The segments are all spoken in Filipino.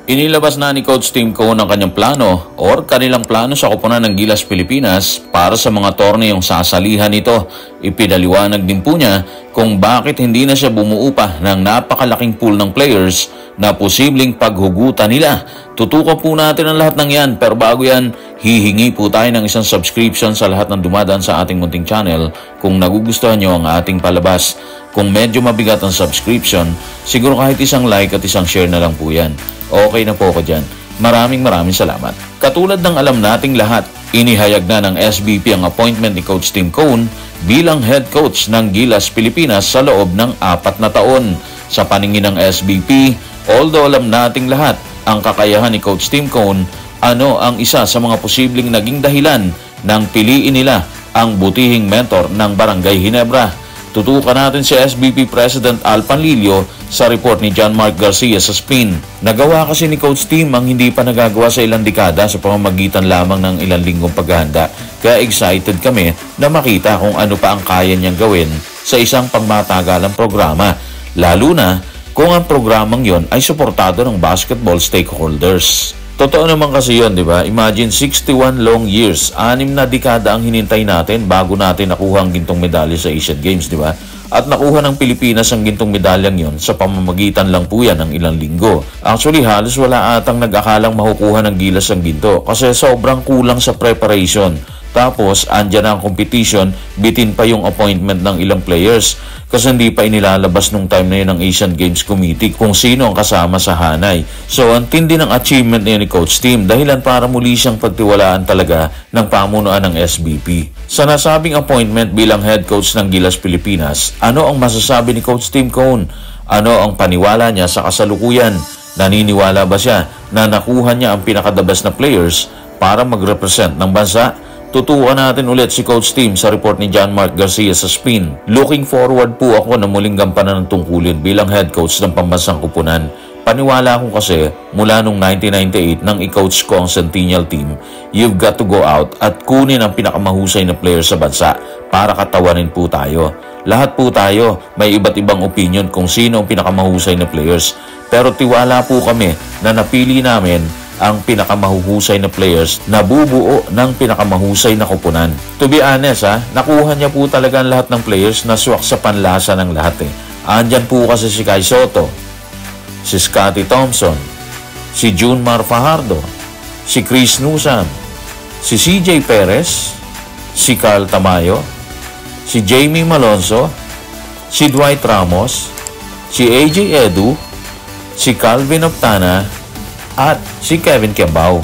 Inilabas na ni Coach Tim Cone ang kanyang plano or kanilang plano sa koponan ng Gilas Pilipinas para sa mga torneyong sasalihan nito. Ipinaliwanag din po niya kung bakit hindi na siya bumuo pa ng napakalaking pool ng players na posibleng paghugutan nila. Tutukan po natin ang lahat ng yan, pero bago yan, hihingi po tayo ng isang subscription sa lahat ng dumadaan sa ating munting channel kung nagugustuhan nyo ang ating palabas. Kung medyo mabigat ang subscription, siguro kahit isang like at isang share na lang po yan. Okay na po ako dyan. Maraming salamat. Katulad ng alam nating lahat, inihayag na ng SBP ang appointment ni Coach Tim Cone bilang head coach ng Gilas Pilipinas sa loob ng 4 na taon. Sa paningin ng SBP, although alam nating lahat ang kakayahan ni Coach Tim Cone, ano ang isa sa mga posibleng naging dahilan ng piliin nila ang butihing mentor ng Barangay Ginebra? Tutukan natin si SBP President Al Panlilio sa report ni John Mark Garcia sa Spin. Nagawa kasi ni Coach Tim ang hindi pa nagagawa sa ilang dekada sa pamamagitan lamang ng ilang linggong paghahanda. Kaya excited kami na makita kung ano pa ang kaya niyang gawin sa isang pangmatagalang programa. Lalo na kung ang programang yon ay suportado ng basketball stakeholders. Totoo naman kasi yun, di ba? Imagine 61 long years, 6 na dekada ang hinintay natin bago natin nakuha ang gintong medalya sa Asian Games, di ba? At nakuha ng Pilipinas ang gintong medalyang yon sa pamamagitan lang po yan ng ilang linggo. Actually, halos wala atang nag-akalang makukuha ng Gilas ang ginto kasi sobrang kulang sa preparation. Tapos, andyan na ang competition, bitin pa yung appointment ng ilang players kasi hindi pa inilalabas nung time na yun ng Asian Games Committee kung sino ang kasama sa hanay. So, ang tindi ng achievement na yun ni Coach Tim dahilan para muli siyang pagtiwalaan talaga ng pamunuan ng SBP. Sa nasabing appointment bilang head coach ng Gilas Pilipinas, ano ang masasabi ni Coach Tim Cone? Ano ang paniwala niya sa kasalukuyan? Naniniwala ba siya na nakuha niya ang pinakadabas na players para mag-represent ng bansa? Tutukan natin ulit si Coach Tim sa report ni John Mark Garcia sa Spin. Looking forward po ako na muling gampanan ng tungkulin bilang head coach ng pambansang kupunan. Paniwala ko kasi mula noong 1998 nang i-coach ko ang Centennial team, you've got to go out at kunin ang pinakamahusay na player sa bansa para katawanin po tayo. Lahat po tayo may iba't ibang opinion kung sino ang pinakamahusay na players. Pero tiwala po kami na napili namin ang pinakamahusay na players na bubuo ng pinakamahusay na kupunan. To be honest, nakuha niya po talaga ang lahat ng players na swak sa panlasa ng lahat. Andyan po kasi si Kai Soto, si Scottie Thompson, si Junmar Fajardo, si Chris Newsome, si CJ Perez, si Carl Tamayo, si Jamie Malonzo, si Dwight Ramos, si AJ Edu, si Calvin Optana, at si Kevin Kiambao.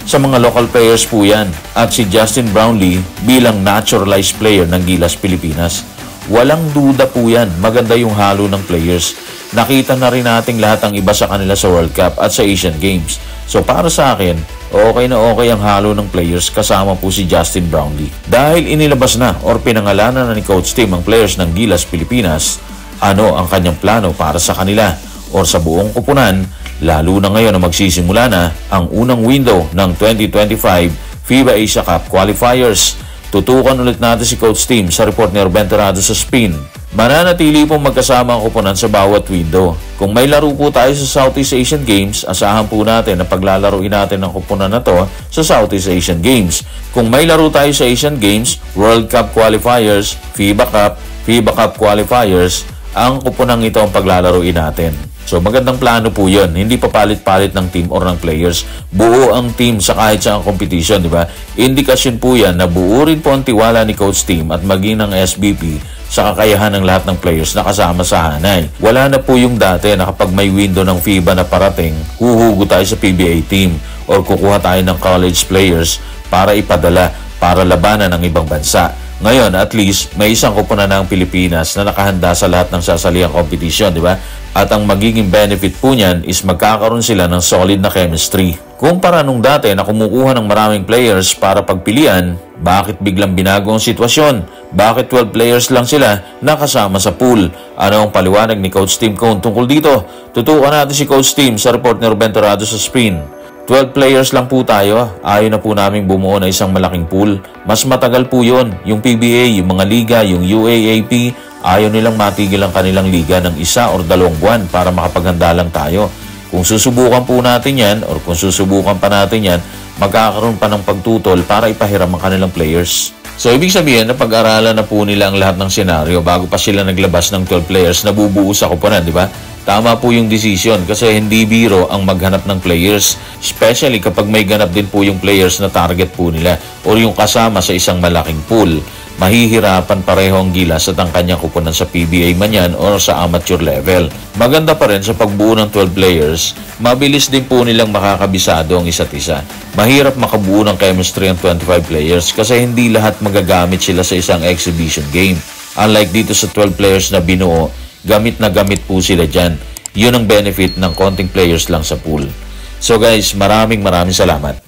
Sa mga local players po yan at si Justin Brownlee bilang naturalized player ng Gilas Pilipinas. Walang duda po yan, maganda yung halo ng players. Nakita na rin nating lahat ang iba sa kanila sa World Cup at sa Asian Games. So para sa akin, okay na okay ang halo ng players kasama po si Justin Brownlee. Dahil inilabas na or pinangalanan na ni Coach Tim ang players ng Gilas Pilipinas, ano ang kanyang plano para sa kanila or sa buong kupunan, lalo na ngayon na magsisimula na ang unang window ng 2025 FIBA Asia Cup Qualifiers. Tutukan ulit natin si Coach Tim sa report ni Ruben Terrado sa Spin. Mananatili pong magkasama ang kupunan sa bawat window. Kung may laro po tayo sa Southeast Asian Games, asahan po natin na paglalaruin natin ang kupunan na to sa Southeast Asian Games. Kung may laro tayo sa Asian Games, World Cup Qualifiers, FIBA Cup Qualifiers, ang kupunang ito ang paglalaruin natin. So magandang plano po yun. Hindi pa palit-palit ng team or ng players. Buo ang team sa kahit sa competition, di ba? Indikasyon po yan na buo rin po ang tiwala ni Coach Tim at maging ng SBP sa kakayahan ng lahat ng players na kasama sa hanay. Wala na po yung dati na kapag may window ng FIBA na parating, huhugo tayo sa PBA team or kukuha tayo ng college players para ipadala, para labanan ng ibang bansa. Ngayon, at least, may isang kupunan ng Pilipinas na nakahanda sa lahat ng sasaliang competition, di ba? At ang magiging benefit po niyan is magkakaroon sila ng solid na chemistry. Kumpara nung dati na kumukuha ng maraming players para pagpilian, bakit biglang binago ang sitwasyon? Bakit 12 players lang sila nakasama sa pool? Ano ang paliwanag ni Coach Tim Cone tungkol dito? Tutukan natin si Coach Tim sa report ni Ruben Terrado sa Spin. 12 players lang po tayo. Ayaw na po namin bumuo na isang malaking pool. Mas matagal po yun. Yung PBA, yung mga liga, yung UAAP, ayaw nilang matigil ang kanilang liga ng 1 or 2 buwan para makapaghanda lang tayo. Kung susubukan po natin yan, or kung susubukan pa natin yan, magkakaroon pa ng pagtutol para ipahiram ang kanilang players. So, ibig sabihin na pag-aralan na po nila ang lahat ng senaryo bago pa sila naglabas ng 12 players na bubuo sa koponan, di ba? Tama po yung decision kasi hindi biro ang maghanap ng players, especially kapag may ganap din po yung players na target po nila or yung kasama sa isang malaking pool. Mahihirapan pareho ang Gilas at ang kanyang kupunan sa PBA man yan or sa amateur level. Maganda pa rin sa pagbuo ng 12 players, mabilis din po nilang makakabisado ang isa't isa. Mahirap makabuo ng chemistry ang 25 players kasi hindi lahat magagamit sila sa isang exhibition game. Unlike dito sa 12 players na binuo, gamit na gamit po sila dyan. Yun ang benefit ng konting players lang sa pool. So guys, maraming salamat.